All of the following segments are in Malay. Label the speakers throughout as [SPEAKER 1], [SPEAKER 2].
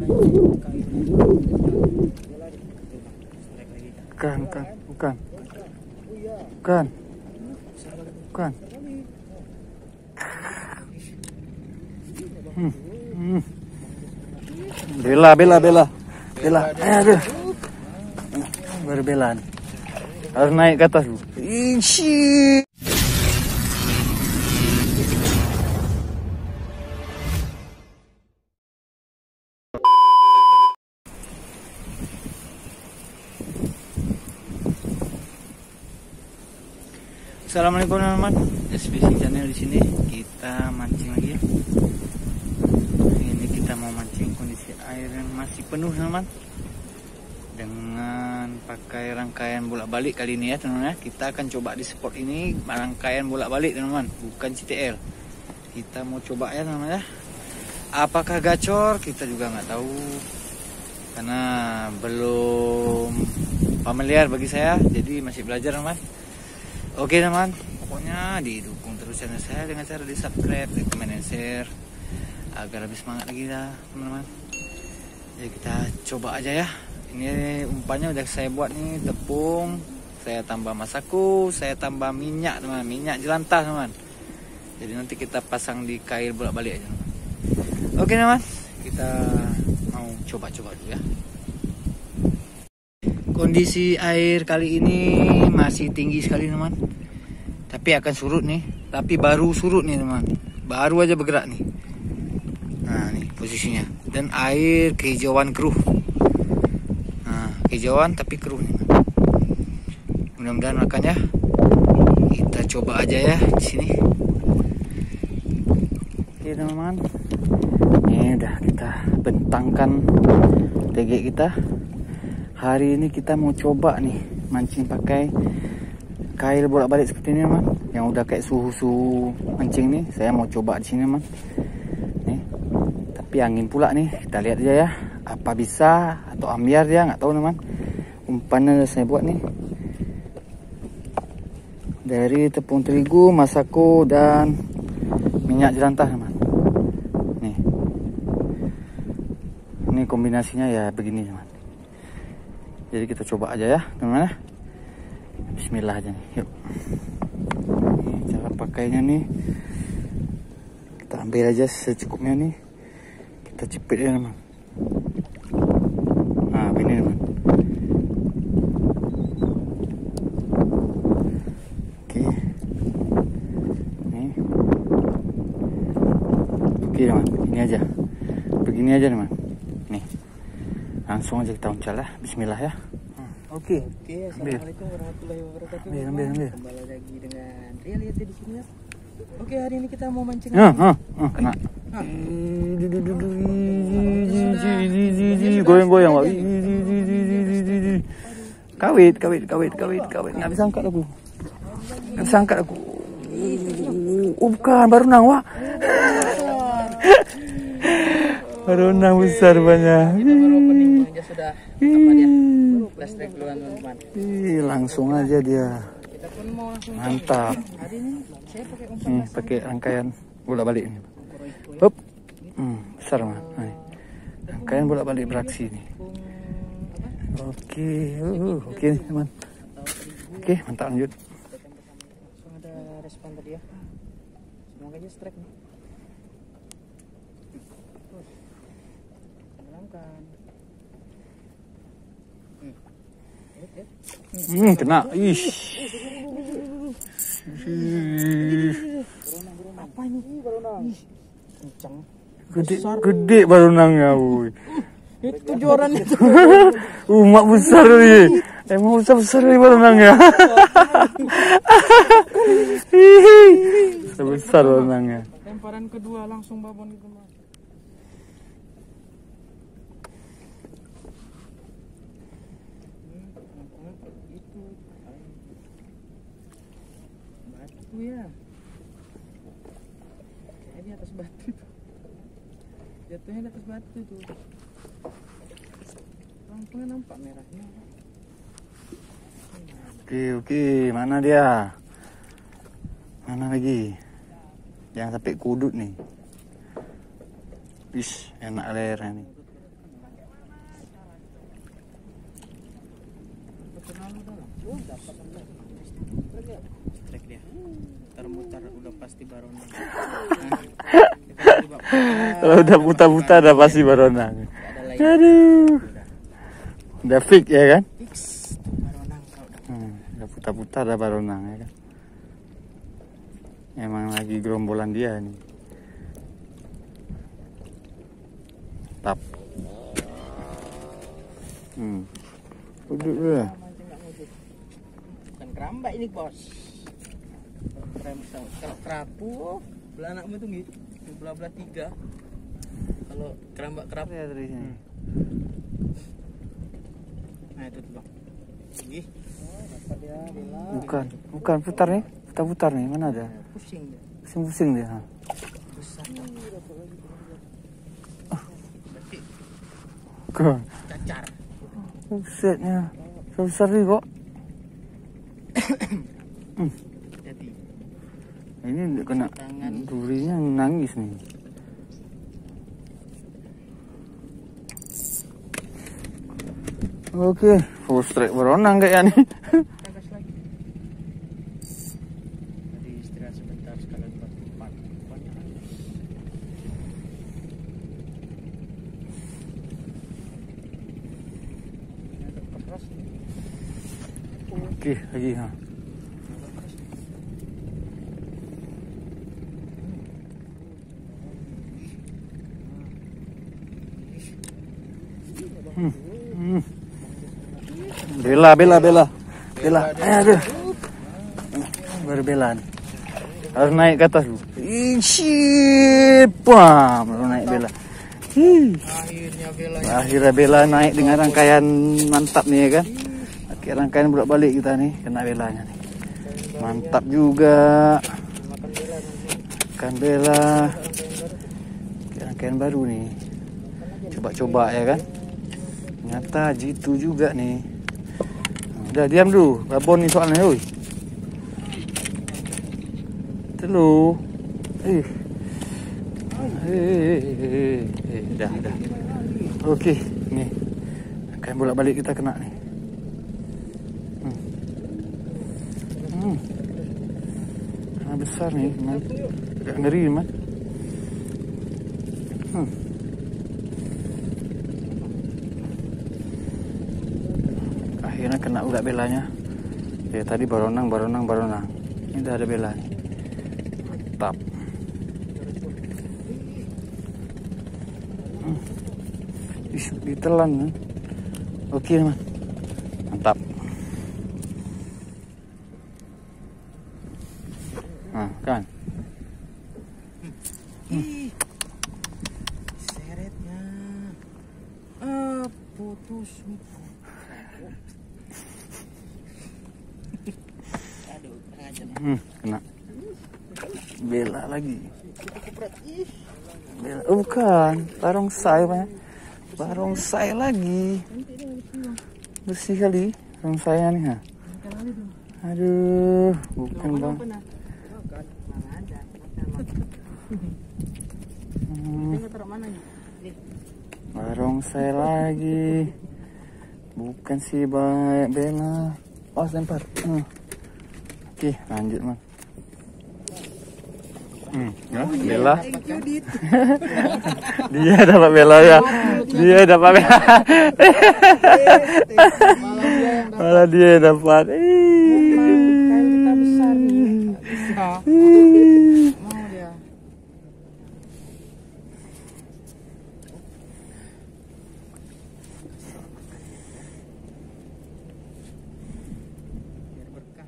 [SPEAKER 1] Bukan. Bela. Aduh. Berbela nih. Harus naik ke atas. Ishi. Assalamualaikum teman-teman, SBC Channel di sini. Kita mancing lagi ya. Ini kita mau mancing, kondisi air yang masih penuh teman-teman. Dengan pakai rangkaian bolak-balik kali ini ya teman-teman. Kita akan coba di spot ini rangkaian bolak-balik teman-teman, bukan CTL. Kita mau coba ya teman-teman ya. Apakah gacor? Kita juga nggak tahu karena belum familiar bagi saya, jadi masih belajar teman-teman. Oke teman, pokoknya didukung terus channel saya dengan cara di subscribe, di komen, dan share agar lebih semangat lagi lah teman-teman. Jadi kita coba aja ya. Ini umpannya udah saya buat nih, tepung, saya tambah masaku, saya tambah minyak teman, minyak jelantah teman. Jadi nanti kita pasang di kail bolak-balik aja teman. Oke teman, kita mau coba-coba dulu ya. Kondisi air kali ini masih tinggi sekali teman, tapi akan surut nih, tapi baru surut nih teman, baru aja bergerak nih. Nah nih posisinya, dan air kehijauan keruh. Nah kehijauan tapi keruh nih. Mudah-mudahan makan ya. Kita coba aja ya di sini. Oke teman-teman, ini udah kita bentangkan tegek kita. Hari ini kita mau coba nih mancing pakai kail bolak-balik seperti ini teman, yang udah kayak suhu mancing nih. Saya mau coba di sini teman. Nih, tapi angin pula nih. Kita lihat aja ya, apa bisa atau ambiar dia, nggak tahu teman. Umpannya saya buat nih dari tepung terigu, masaku, dan minyak jelantah teman. Nih, ini kombinasinya ya begini teman. Jadi kita coba aja ya teman-teman. Bismillah aja nih, yuk. Ini cara pakainya nih, kita ambil aja secukupnya nih, kita cepit ya teman. Nah begini teman. Oke, nih, oke teman, ini aja, begini aja teman. Nih, langsung aja kita uncal ya. Bismillah ya. Oke,
[SPEAKER 2] Assalamualaikum warahmatullahi wabarakatuh.
[SPEAKER 1] Ambil.
[SPEAKER 2] Kembali lagi dengan Ria, lihat di sini ya. Oke, hari ini kita mau mancing.
[SPEAKER 1] Kena. Goyang-goyang, Pak. Kawit. Nggak bisa angkat aku. Bukan, baru nang, Wak. Baru nang besar banyak.
[SPEAKER 2] Kita baru opening aja sudah apa dia? Plastik duluan teman-teman.
[SPEAKER 1] Langsung aja dia.
[SPEAKER 2] Kita pun mau langsung
[SPEAKER 1] Mantap.
[SPEAKER 2] hari ini saya pakai umpan
[SPEAKER 1] Pakai rangkaian bolak-balik ini. Hop. Besar mah. Rangkaian bolak-balik beraksi nih. Oke teman. Oke, mantap, lanjut.
[SPEAKER 2] langsung ada respon tadi ya. Semoga aja strike nih. Tenggelamkan.
[SPEAKER 1] Kena.
[SPEAKER 2] Apa ini? Baronang. Kencang.
[SPEAKER 1] Gede baronangnya, wuih.
[SPEAKER 2] Itu joran itu.
[SPEAKER 1] Mak besar nih. Emang besar nih baronangnya. Besar baronangnya.
[SPEAKER 2] Lemparan kedua langsung babon gitu mah. Batu ya. Kayak di atas batu tuh. Jatuhnya di atas batu tuh. Langsungnya nampak merahnya.
[SPEAKER 1] Oke, mana dia? Mana lagi? Jangan sampai kudut nih. Enak lernya nih.
[SPEAKER 2] Strike dia. Mutar-mutar udah pasti baronang.
[SPEAKER 1] Kalau udah putar-putar udah pasti baronang. Aduh. Udah fix ya kan?
[SPEAKER 2] Fix baronang kau udah.
[SPEAKER 1] Udah putar-putar udah baronang ya kan? Emang lagi gerombolan dia nih. Tap. Duduk dulu.
[SPEAKER 2] Bukan keramba ini bos. Kalau kerapu belanakmu itu gitu. Belah-belah 3. Kalau keramba kerapu
[SPEAKER 1] Ya dari sini.
[SPEAKER 2] Nah itu tuh bang. Ih. Dapat dia bila.
[SPEAKER 1] Bukan putar nih. Putar-putar nih. Mana ada?
[SPEAKER 2] Pusing dia.
[SPEAKER 1] Pusing-pusing dia.
[SPEAKER 2] Besar.
[SPEAKER 1] Kok
[SPEAKER 2] Cacar.
[SPEAKER 1] busetnya. Besar nih kok.
[SPEAKER 2] Jadi
[SPEAKER 1] Ini kena durinya nangis nih. Oke, full strike baronang kayaknya nih.
[SPEAKER 2] gas lagi. Jadi istirahat sebentar sekalian buat umpan.
[SPEAKER 1] Oke, lagi ha. Bela. Aduh. Berbela nih. Harus naik ke atas. Pam, baru naik bela. Akhirnya bela naik dengan rangkaian mantap nih ya kan. Pakai rangkaian bolak-balik kita nih, kena belanya nih. Mantap juga. Makan bela. Rangkaian baru nih. Coba-coba ya kan. Ternyata jitu juga nih. Udah diam dulu, babon nih soalnya, oi. Telu. Dah. Oke, nih. Kayak bolak-balik kita kena nih. Karena besar nih, agak ngeri, man. Akhirnya kena juga belanya. Ya tadi baronang. Ini udah ada bela nih. Mantap. Ditelan kan. Oke man. Mantap. Nah kan.
[SPEAKER 2] Seretnya. Putus. Aduh, aja nih.
[SPEAKER 1] Kena. Bela lagi. Bela. Oh, bukan. Barongsai Pak. Barongsai lagi. Bersih kali barongsainya nih ha. Aduh, bukan bang. Barongsai lagi. Bukan sih baik bela. Oh, lempar. Oke, lanjut man. Ya, bela. Dia dapat bela ya. Dia dapat bela. Malah dia yang dapat.
[SPEAKER 2] Kita besar nih. Mau dia. Biar berkah.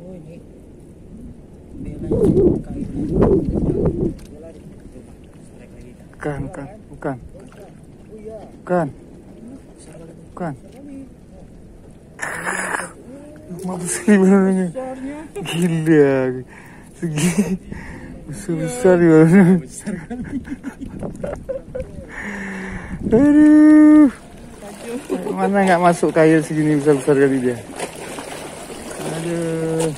[SPEAKER 2] Oh ini. Bela
[SPEAKER 1] Bukan. Maksudnya benernya. Gila. Segi besar ya. Aduh. Mana nggak masuk kail segini besar kali dia. Aduh.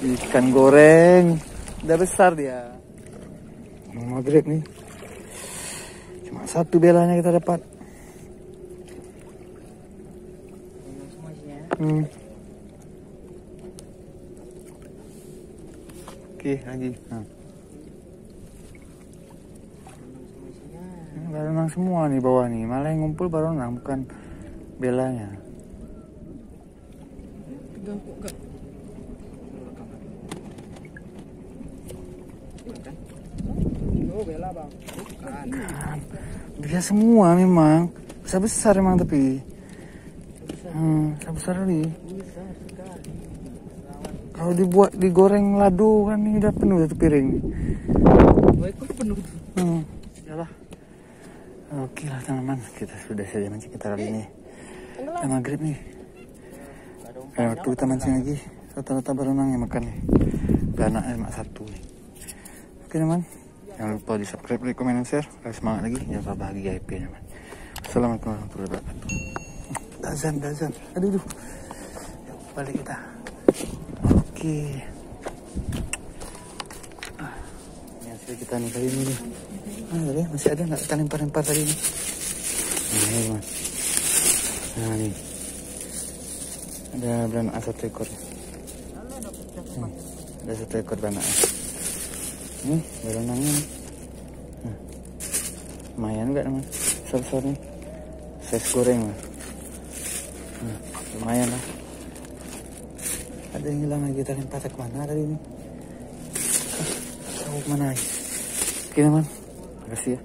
[SPEAKER 1] Ikan goreng. Udah besar dia. Maghrib nih. Cuma satu belanya kita dapat. Oke, lagi. Nah. Ini baronang semua nih bawah nih. Malah yang ngumpul baronang, bukan belanya.
[SPEAKER 2] Pegang kok enggak. Oh, bela bang. Bukan.
[SPEAKER 1] Dia semua memang. Besar-besar memang tapi. Besar kali.
[SPEAKER 2] Besar sekali.
[SPEAKER 1] Kalau dibuat digoreng lado kan ini udah penuh satu piring.
[SPEAKER 2] Baik kok penuh.
[SPEAKER 1] Yalah. Oke lah teman-teman, kita sudah saja mancing kita kali ini. Udah maghrib nih. Ada waktu kita mancing lagi. Rata-rata berenang yang makan nih. Anaknya cuma satu nih. Oke teman, jangan lupa di subscribe, like, komen, dan share. Semangat lagi, jangan lupa bahagia happy teman. Assalamualaikum warahmatullahi wabarakatuh. Dazan. Aduh. Balik kita. Oke. Ini hasil kita nih kali ini nih. Tadi masih ada nggak kita lempar tadi ini? Nah ini teman. Nah nih. Ada beranak satu ekor. Ada satu ekor beranak. Ini berenangnya nih. Lumayan juga teman. Besar-besar nih. Size goreng lah. Lumayan lah. Ada yang hilang lagi, kita lempar ke mana tadi ini? Tahu kemana lagi? Oke teman, makasih ya.